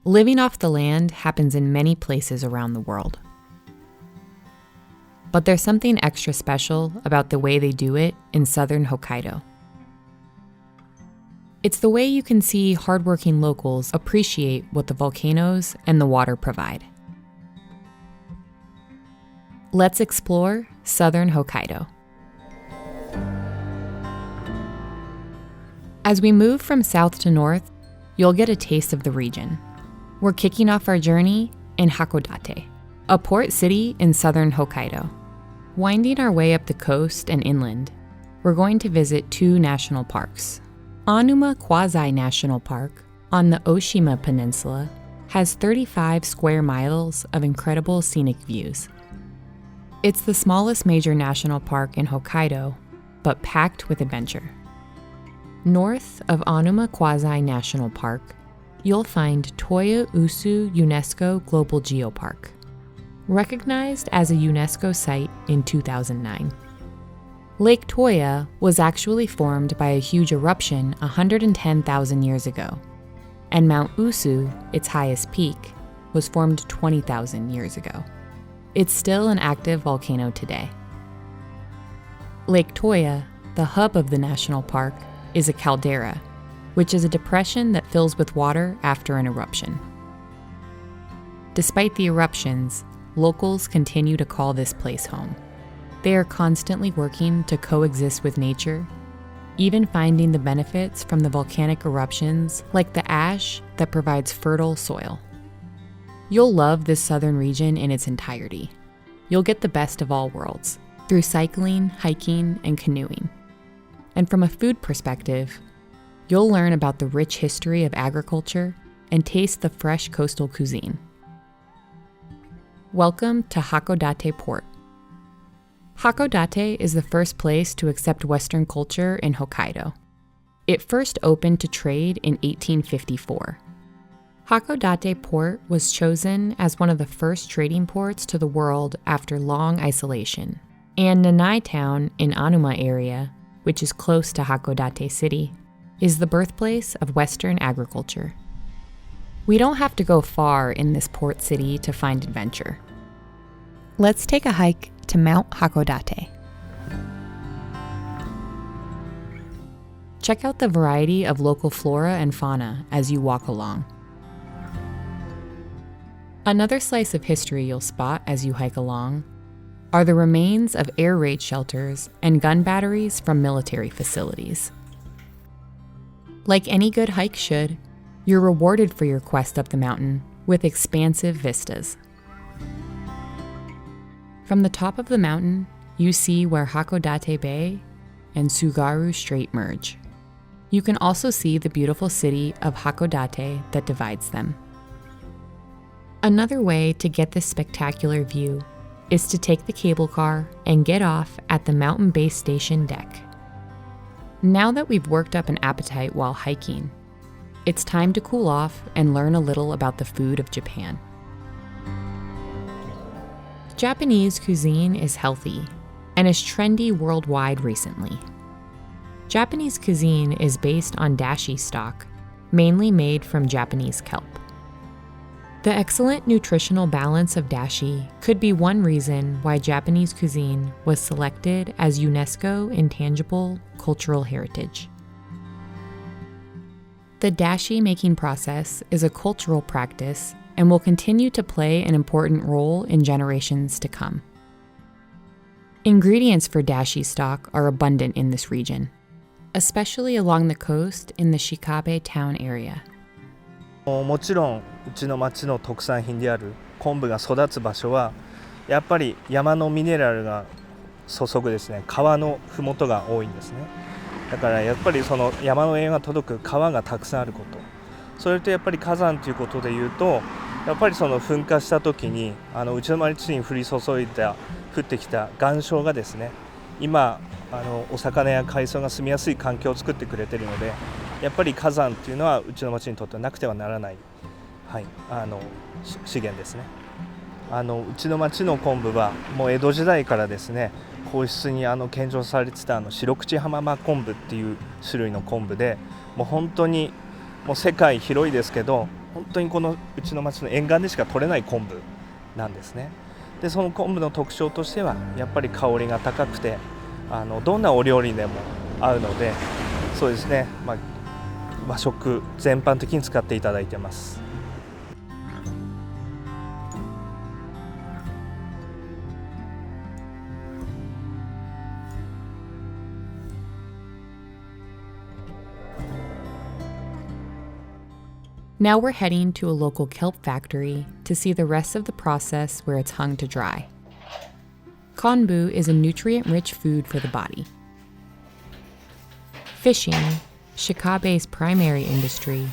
Living off the land happens in many places around the world. But there's something extra special about the way they do it in southern Hokkaido. It's the way you can see hardworking locals appreciate what the volcanoes and the water provide. Let's explore southern Hokkaido. As we move from south to north, you'll get a taste of the region. We're kicking off our journey in Hakodate, a port city in southern Hokkaido. Winding our way up the coast and inland, we're going to visit two national parks. Onuma Quasi-National Park on the Oshima Peninsula has 35 square miles of incredible scenic views. It's the smallest major national park in Hokkaido, but packed with adventure. North of Onuma Quasi-National Park, you'll find Toya Usu UNESCO Global Geopark, recognized as a UNESCO site in 2009. Lake Toya was actually formed by a huge eruption 110,000 years ago, and Mount Usu, its highest peak, was formed 20,000 years ago. It's still an active volcano today. Lake Toya, the hub of the national park, is a caldera, which is a depression that fills with water after an eruption. Despite the eruptions, locals continue to call this place home. They are constantly working to coexist with nature, even finding the benefits from the volcanic eruptions like the ash that provides fertile soil. You'll love this southern region in its entirety. You'll get the best of all worlds through cycling, hiking, and canoeing. And from a food perspective, you'll learn about the rich history of agriculture and taste the fresh coastal cuisine. Welcome to Hakodate Port. Hakodate is the first place to accept Western culture in Hokkaido. It first opened to trade in 1854. Hakodate Port was chosen as one of the first trading ports to the world after long isolation, and Nanae town in Onuma area, which is close to Hakodate City, is the birthplace of Western agriculture. We don't have to go far in this port city to find adventure. Let's take a hike to Mount Hakodate. Check out the variety of local flora and fauna as you walk along. Another slice of history you'll spot as you hike along are the remains of air raid shelters and gun batteries from military facilities. Like any good hike should, you're rewarded for your quest up the mountain with expansive vistas. From the top of the mountain, you see where Hakodate Bay and Tsugaru Strait merge. You can also see the beautiful city of Hakodate that divides them. Another way to get this spectacular view is to take the cable car and get off at the mountain base station deck. Now that we've worked up an appetite while hiking, it's time to cool off and learn a little about the food of Japan. Japanese cuisine is healthy and is trendy worldwide recently. Japanese cuisine is based on dashi stock, mainly made from Japanese kelp. The excellent nutritional balance of dashi could be one reason why Japanese cuisine was selected as UNESCO Intangible Cultural Heritage. The dashi making process is a cultural practice and will continue to play an important role in generations to come. Ingredients for dashi stock are abundant in this region, especially along the coast in the Shikabe town area. もちろんうちの町の特産品である昆布が育つ場所はやっぱり山のミネラルが注ぐですね川の麓が多いんですね。だからやっぱりその山の栄養が届く川がたくさんあること、それとやっぱり火山ということでいうとやっぱりその噴火した時にうちの町に降ってきた岩礁がですね今お魚や海藻が住みやすい環境を作ってくれているのでやっぱり火山っていうのはうちの町にとってはなくてはならない、資源ですね。うちの町の昆布はもう江戸時代からですね皇室に献上されてた白口浜真昆布っていう種類の昆布でもう本当にもう世界広いですけど本当にこのうちの町の沿岸でしか取れない昆布なんですね。でその昆布の特徴としてはやっぱり香りが高くてどんなお料理でも合うので、そうですね、和食全般的に使っていただいてます。Now we're heading to a local kelp factory to see the rest of the process where it's hung to dry. Konbu is a nutrient-rich food for the body. Fishing, Shikabe's primary industry,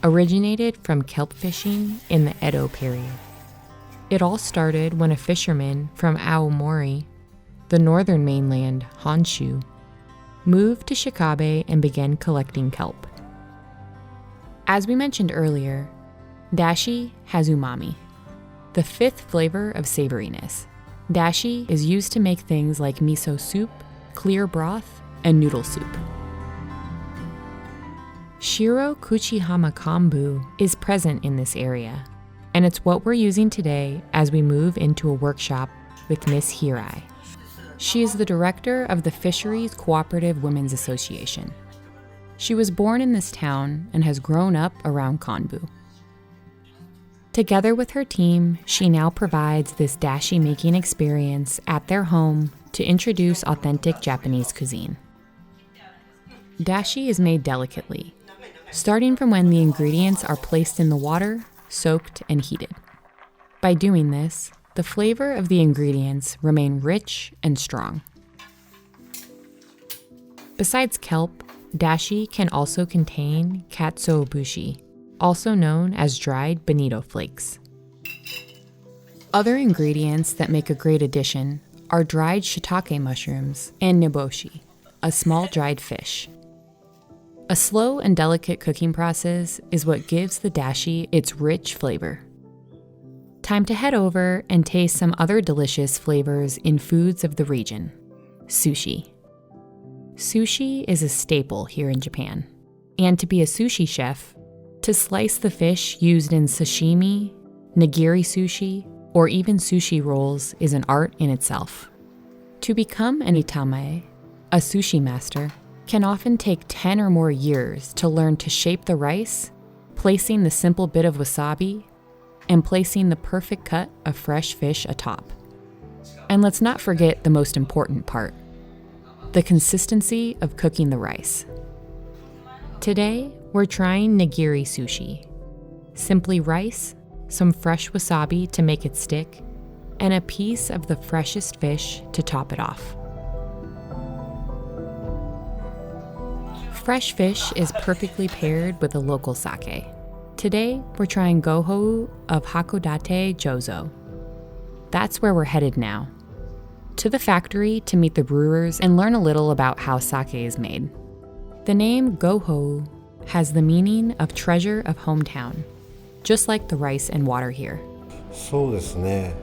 originated from kelp fishing in the Edo period. It all started when a fisherman from Aomori, the northern mainland, Honshu, moved to Shikabe and began collecting kelp. As we mentioned earlier, dashi has umami, the fifth flavor of savoriness. Dashi is used to make things like miso soup, clear broth, and noodle soup. Shiro Kuchihama Kombu is present in this area, and it's what we're using today as we move into a workshop with Miss Hirai. She is the director of the Fisheries Cooperative Women's Association. She was born in this town and has grown up around Konbu. Together with her team, she now provides this dashi making experience at their home to introduce authentic Japanese cuisine. Dashi is made delicately, starting from when the ingredients are placed in the water, soaked, and heated. By doing this, the flavor of the ingredients remain rich and strong. Besides kelp, dashi can also contain katsuobushi, also known as dried bonito flakes. Other ingredients that make a great addition are dried shiitake mushrooms and niboshi, a small dried fish. A slow and delicate cooking process is what gives the dashi its rich flavor. Time to head over and taste some other delicious flavors in foods of the region, sushi. Sushi is a staple here in Japan, and to be a sushi chef, to slice the fish used in sashimi, nigiri sushi, or even sushi rolls is an art in itself. To become an itamae, a sushi master, can often take 10 or more years to learn to shape the rice, placing the simple bit of wasabi, and placing the perfect cut of fresh fish atop. And let's not forget the most important part, the consistency of cooking the rice. Today, we're trying nigiri sushi. Simply rice, some fresh wasabi to make it stick, and a piece of the freshest fish to top it off. Fresh fish is perfectly paired with a local sake. Today, we're trying gohou of Hakodate Jozo. That's where we're headed now, to the factory to meet the brewers and learn a little about how sake is made. The name gohou has the meaning of treasure of hometown, just like the rice and water here. そうですね、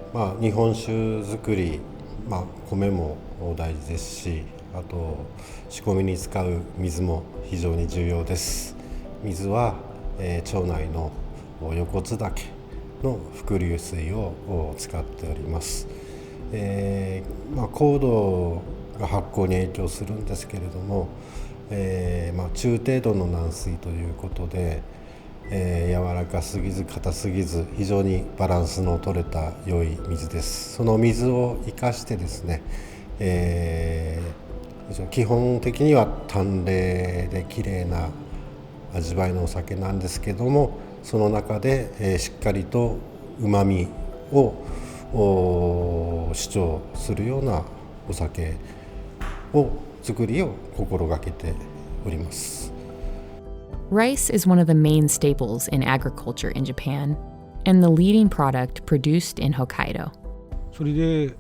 日本酒作り、米も大事ですし、あと仕込みに使う水も非常に重要です。水は、町内の横津岳の伏流水を使っております。高度が発酵に影響するんですけれども、中程度の軟水ということで、柔らかすぎず硬すぎず非常にバランスの取れた良い水です。その水を生かしてですね、基本的には淡麗で綺麗な味わいのお酒なんですけども、その中で、しっかりとうまみを主張するようなお酒を作りを心がけております。Rice is one of the main staples in agriculture in Japan and the leading product produced in Hokkaido. それで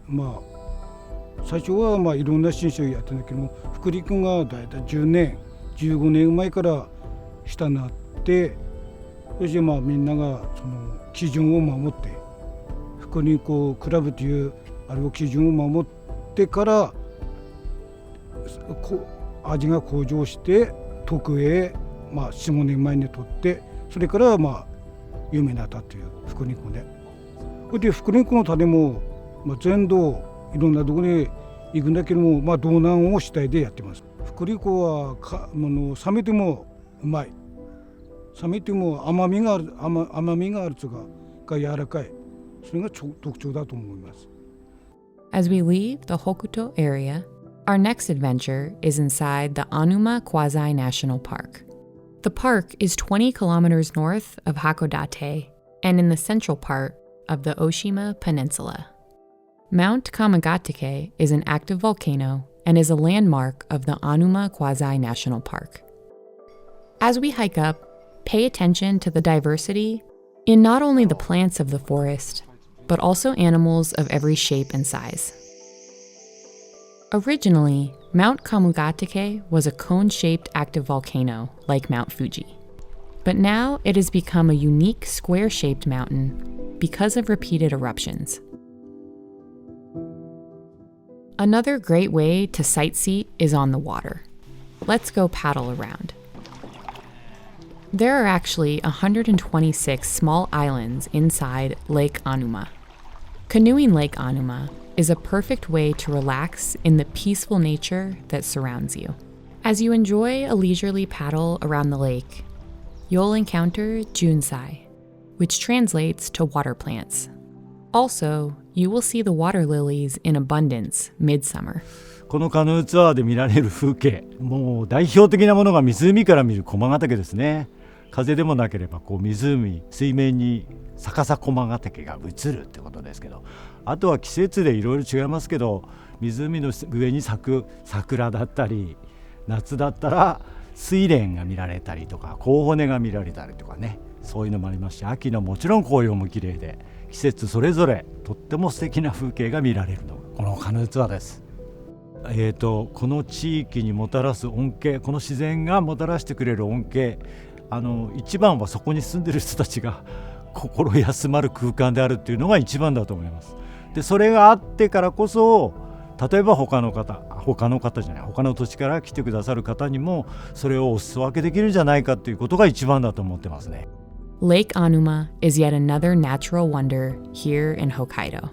最初はいろんな新種をやってるんだけども、福陸がだいたい10年15年前から下になって、そしてみんながその基準を守って、福陸クラブというあれを基準を守ってから味が向上して特 A、4、5年前に取って、それから有名になったという福肉ね。で福肉の種も、全土いろんなところに行くんだけども、道南を主体でやってます。福肉は冷めてもうまい、冷めても甘みがあるとかが柔らかい、それが特徴だと思います。As we leave the Hokuto area, our next adventure is inside the Onuma Quasi-National Park. The park is 20 kilometers north of Hakodate and in the central part of the Oshima Peninsula. Mount Komagatake is an active volcano and is a landmark of the Onuma Quasi-National Park. As we hike up, pay attention to the diversity in not only the plants of the forest, but also animals of every shape and size. Originally, Mount Komagatake was a cone-shaped active volcano like Mount Fuji. But now it has become a unique square-shaped mountain because of repeated eruptions. Another great way to sightsee is on the water. Let's go paddle around. There are actually 126 small islands inside Lake Onuma. Canoeing Lake Onuma is a perfect way to relax in the peaceful nature that surrounds you. As you enjoy a leisurely paddle around the lake, you'll encounter junsai, which translates to water plants. Also, you will see the water lilies in abundance midsummer. このカヌーツアーで見られる風景、もう代表的なものが湖から見る駒ヶ岳ですね。風でもなければ水面に逆さ駒ヶ岳が映るってことですけど、あとは季節でいろいろ違いますけど、湖の上に咲く桜だったり、夏だったら睡蓮が見られたりとか、紅葉が見られたりとかね、そういうのもありますし、秋のもちろん紅葉も綺麗で、季節それぞれとっても素敵な風景が見られるのがこのカヌーツアーです。この地域にもたらす恩恵、この自然がもたらしてくれる恩恵、一番はそこに住んでる人たちが心休まる空間であるっていうのが一番だと思います。でそれがあってからこそ、例えば他の土地から来てくださる方にもそれをお裾分けできるんじゃないかっていうことが一番だと思ってますね。Lake Onuma is yet another natural wonder here in Hokkaido.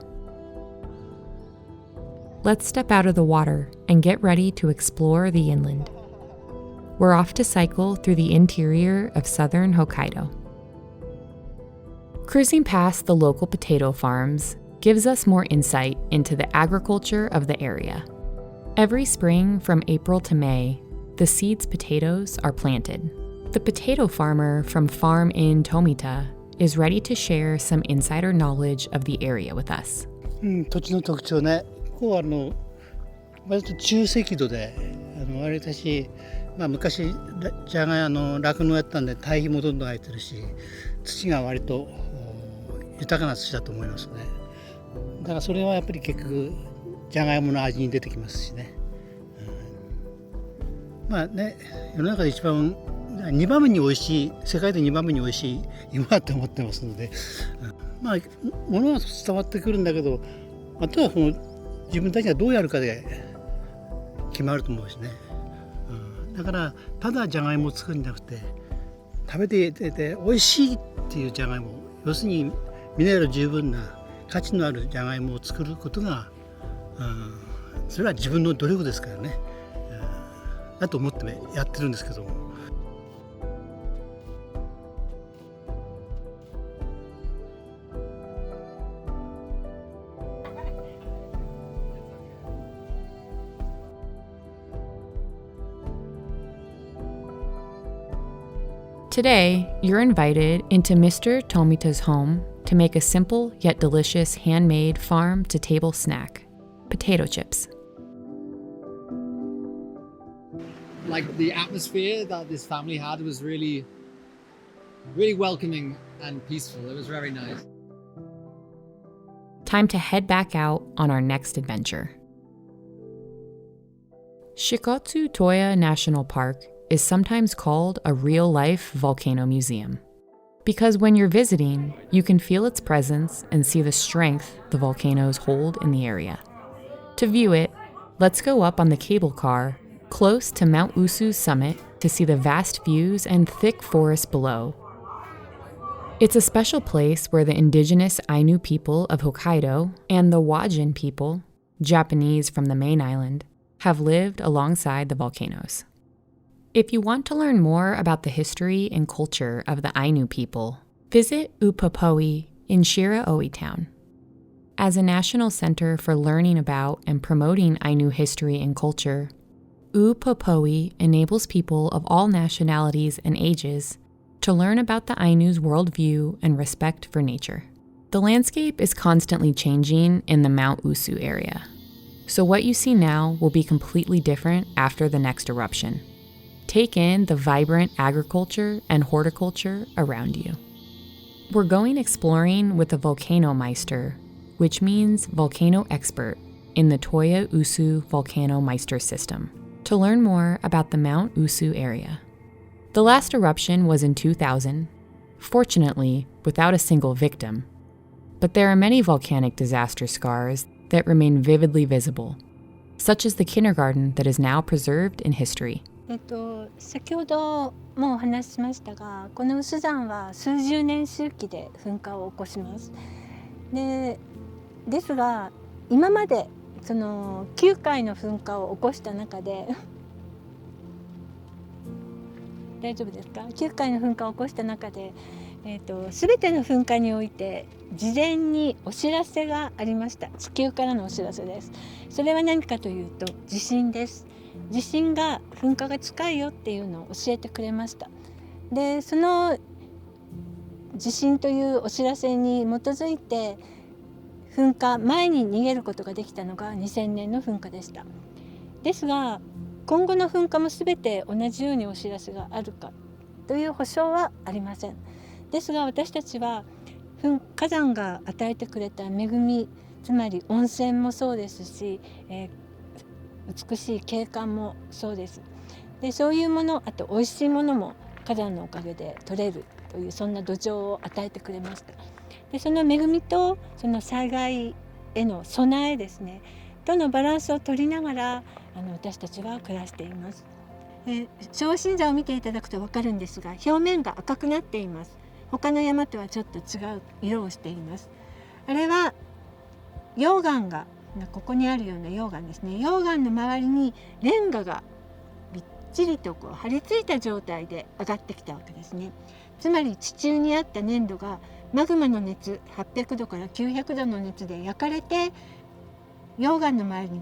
Let's step out of the water and get ready to explore the inland. We're off to cycle through the interior of southern Hokkaido. Cruising past the local potato farms gives us more insight into the agriculture of the area. Every spring from April to May, the seeds potatoes are planted. The potato farmer from Farm in Tomita is ready to share some insider knowledge of the area with us. 土地の特徴ね、ここは割と中赤土で、割とし、昔じゃが酪農やったんで堆肥もどんどん入ってるし、土が割と豊かな土だと思いますね。だからそれはやっぱり結局じゃがいもの味に出てきますしね。世の中で一番2番目に美味しい、世界で2番目に美味しい芋だと思ってますので、物は伝わってくるんだけど、あとは自分たちがどうやるかで決まると思うしね。だからただじゃがいもを作るんじゃなくて、食べていて美味しいっていうじゃがいも、要するにミネラル十分な価値のあるじゃがいもを作ることが、それは自分の努力ですからね、だと思ってやってるんですけども。Today, you're invited into Mr. Tomita's home to make a simple yet delicious handmade farm-to-table snack, potato chips. Like the atmosphere that this family had was really welcoming and peaceful. It was very nice. Time to head back out on our next adventure. Shikotsu-Toya National Park is sometimes called a real-life volcano museum. Because when you're visiting, you can feel its presence and see the strength the volcanoes hold in the area. To view it, let's go up on the cable car close to Mount Usu's summit to see the vast views and thick forest below. It's a special place where the indigenous Ainu people of Hokkaido and the Wajin people, Japanese from the main island, have lived alongside the volcanoes. If you want to learn more about the history and culture of the Ainu people, visit Upapoi in Shiraoi Town. As a national center for learning about and promoting Ainu history and culture, Upapoi enables people of all nationalities and ages to learn about the Ainu's worldview and respect for nature. The landscape is constantly changing in the Mount Usu area, so what you see now will be completely different after the next eruption. Take in the vibrant agriculture and horticulture around you. We're going exploring with a volcano meister, which means volcano expert, in the Toya Usu Volcano Meister system, to learn more about the Mount Usu area. The last eruption was in 2000, fortunately without a single victim, but there are many volcanic disaster scars that remain vividly visible, such as the kindergarten that is now preserved in history. 先ほどもお話ししましたが、この有珠山は数十年周期で噴火を起こします。ですが、今までその9回の噴火を起こした中で大丈夫ですか？9回の噴火を起こした中で、全ての噴火において事前にお知らせがありました。地球からのお知らせです。それは何かというと地震です。地震が噴火が近いよっていうのを教えてくれました。で、その地震というお知らせに基づいて噴火前に逃げることができたのが2000年の噴火でした。ですが今後の噴火も全て同じようにお知らせがあるかという保証はありません。ですが私たちは火山が与えてくれた恵み、つまり温泉もそうですし、美しい景観もそうです。で、そういうもの、あと美味しいものも火山のおかげで取れるというそんな土壌を与えてくれました。で、その恵みとその災害への備えですね、とのバランスを取りながら私たちは暮らしています。小心座を見ていただくと分かるんですが、表面が赤くなっています。他の山とはちょっと違う色をしています。あれは溶岩がここにあるような溶岩ですね。溶岩の周りにレンガがびっちりと張り付いた状態で上がってきたわけですね。つまり地中にあった粘土がマグマの熱800度から900度の熱で焼かれて溶岩の周りに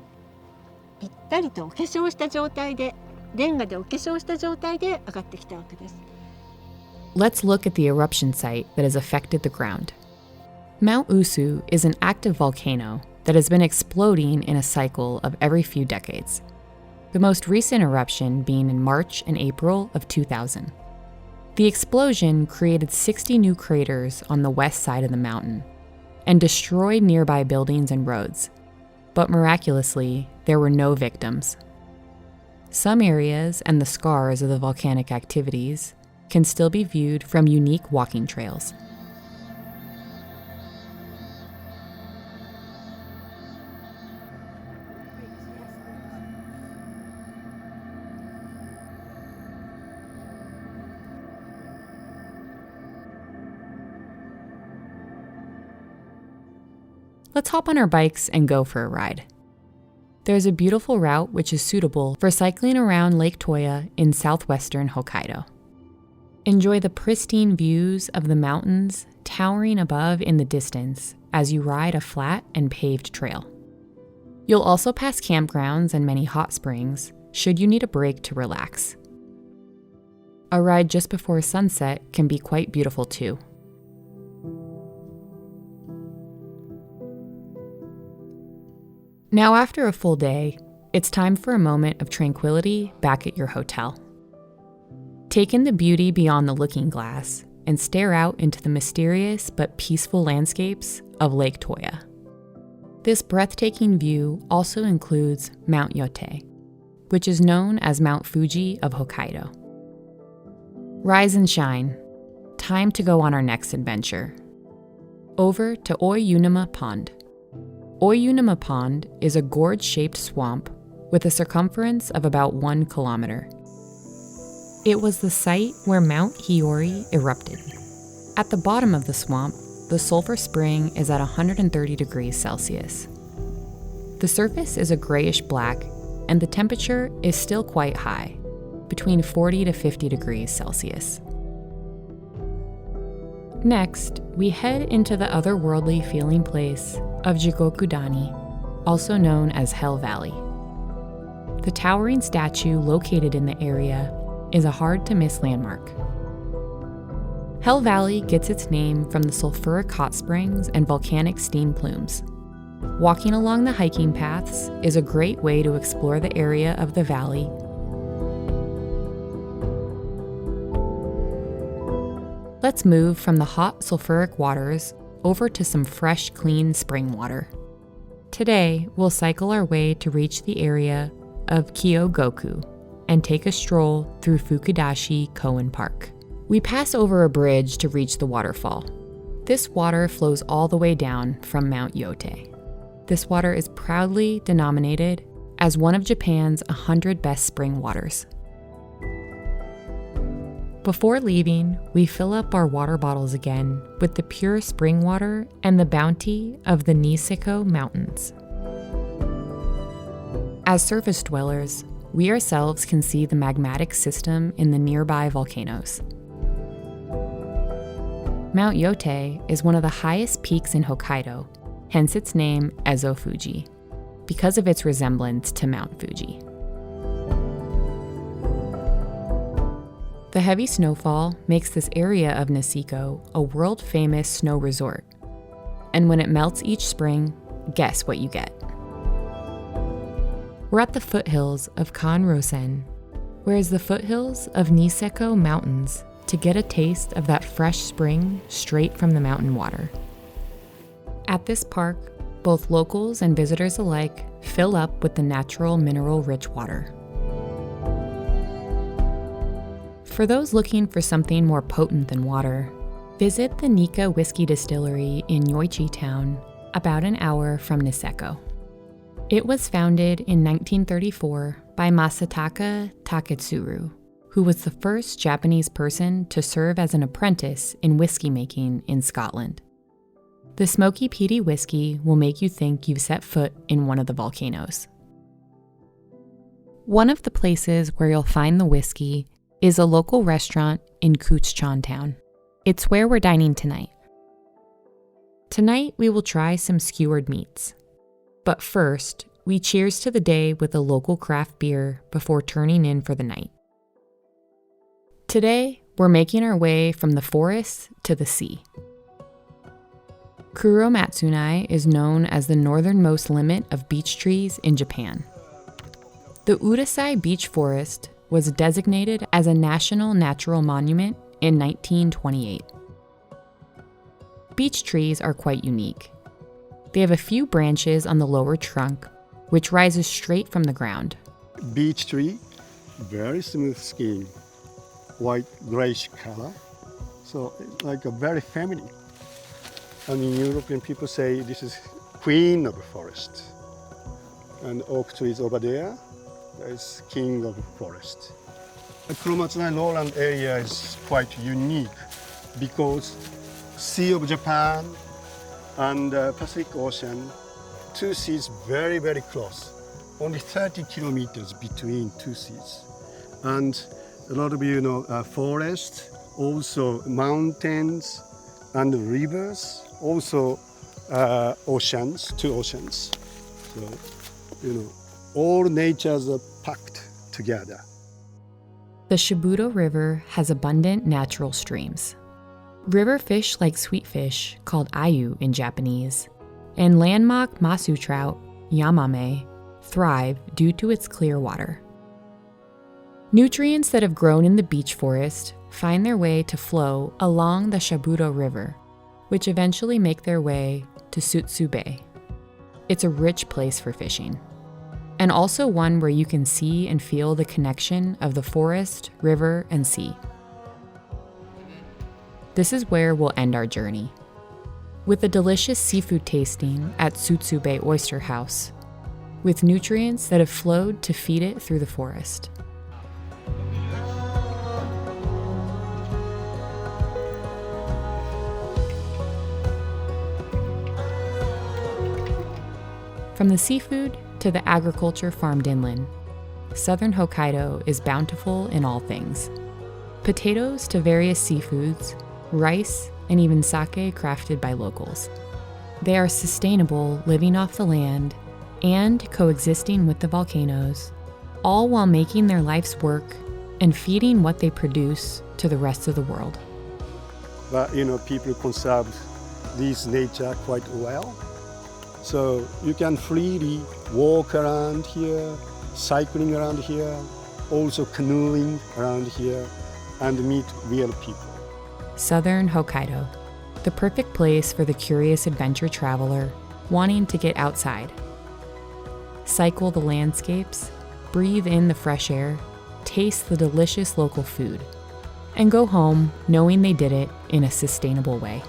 ぴったりとお化粧した状態で、レンガでお化粧した状態で上がってきたわけです。Let's look at the eruption site that has affected the ground. Mount Usu is an active volcano that has been exploding in a cycle of every few decades. The most recent eruption being in March and April of 2000. The explosion created 60 new craters on the west side of the mountain and destroyed nearby buildings and roads. But miraculously, there were no victims. Some areas and the scars of the volcanic activities can still be viewed from unique walking trails. Let's hop on our bikes and go for a ride. There's a beautiful route which is suitable for cycling around Lake Toya in southwestern Hokkaido. Enjoy the pristine views of the mountains towering above in the distance as you ride a flat and paved trail. You'll also pass campgrounds and many hot springs should you need a break to relax. A ride just before sunset can be quite beautiful too. Now after a full day, it's time for a moment of tranquility back at your hotel. Take in the beauty beyond the looking glass and stare out into the mysterious but peaceful landscapes of Lake Toya. This breathtaking view also includes Mount Yotei, which is known as Mount Fuji of Hokkaido. Rise and shine. Time to go on our next adventure. Over to Oyunuma Pond. Oyunuma Pond is a gourd-shaped swamp with a circumference of about 1 kilometer. It was the site where Mount Hiyori erupted. At the bottom of the swamp, the sulfur spring is at 130 degrees Celsius. The surface is a grayish black, and the temperature is still quite high, between 40 to 50 degrees Celsius. Next, we head into the otherworldly feeling place of Jigokudani, also known as Hell Valley. The towering statue located in the area is a hard-to-miss landmark. Hell Valley gets its name from the sulfuric hot springs and volcanic steam plumes. Walking along the hiking paths is a great way to explore the area of the valley. Let's move from the hot sulfuric waters over to some fresh, clean spring water. Today, we'll cycle our way to reach the area of Kyogoku and take a stroll through Fukudashi Koen Park. We pass over a bridge to reach the waterfall. This water flows all the way down from Mount Yotei. This water is proudly denominated as one of Japan's 100 best spring waters. Before leaving, we fill up our water bottles again with the pure spring water and the bounty of the Niseko Mountains. As surface dwellers, we ourselves can see the magmatic system in the nearby volcanoes. Mount Yotei is one of the highest peaks in Hokkaido, hence its name Ezo Fuji, because of its resemblance to Mount Fuji. The heavy snowfall makes this area of Niseko a world-famous snow resort. And when it melts each spring, guess what you get? We're at the foothills of Kanrosen, whereas the foothills of Niseko Mountains to get a taste of that fresh spring straight from the mountain water. At this park, both locals and visitors alike fill up with the natural mineral-rich water. For those looking for something more potent than water, visit the Nikka Whiskey Distillery in Yoichi Town, about an hour from Niseko. It was founded in 1934 by Masataka Taketsuru, who was the first Japanese person to serve as an apprentice in whiskey making in Scotland. The smoky peaty whiskey will make you think you've set foot in one of the volcanoes. One of the places where you'll find the whiskey is a local restaurant in Kuchchan Town. It's where we're dining tonight. Tonight we will try some skewered meats. But first, we cheers to the day with a local craft beer before turning in for the night. Today, we're making our way from the forest to the sea. Kuromatsunai is known as the northernmost limit of beech trees in Japan. The Utasai beech forest was designated as a National Natural Monument in 1928. Beech trees are quite unique. They have a few branches on the lower trunk, which rises straight from the ground. Beech tree, very smooth skin, white grayish color, so it's like a very feminine. I mean, European people say this is queen of the forest, and oak trees over there, that is king of the forest. The Kuromatsunai lowland area is quite unique because Sea of Japan and Pacific Ocean, two seas very, very close. Only 30 kilometers between two seas. And a lot of you know forest, also mountains and rivers, also oceans, two oceans. So, all natures are packed together. The Shibudo River has abundant natural streams. River fish like sweetfish, called ayu in Japanese, and landmark masu trout, yamame, thrive due to its clear water. Nutrients that have grown in the beech forest find their way to flow along the Shibudo River, which eventually make their way to Suttsu Bay. It's a rich place for fishing, and also one where you can see and feel the connection of the forest, river, and sea. This is where we'll end our journey, with a delicious seafood tasting at Suttsu Bay Oyster House, with nutrients that have flowed to feed it through the forest. From the seafood to the agriculture farmed inland, southern Hokkaido is bountiful in all things. Potatoes to various seafoods, rice, and even sake crafted by locals. They are sustainable, living off the land and coexisting with the volcanoes, all while making their life's work and feeding what they produce to the rest of the world. But people conserve this nature quite well. So you can freely walk around here, cycling around here, also canoeing around here, and meet real people. Southern Hokkaido, the perfect place for the curious adventure traveler wanting to get outside. Cycle the landscapes, breathe in the fresh air, taste the delicious local food, and go home knowing they did it in a sustainable way.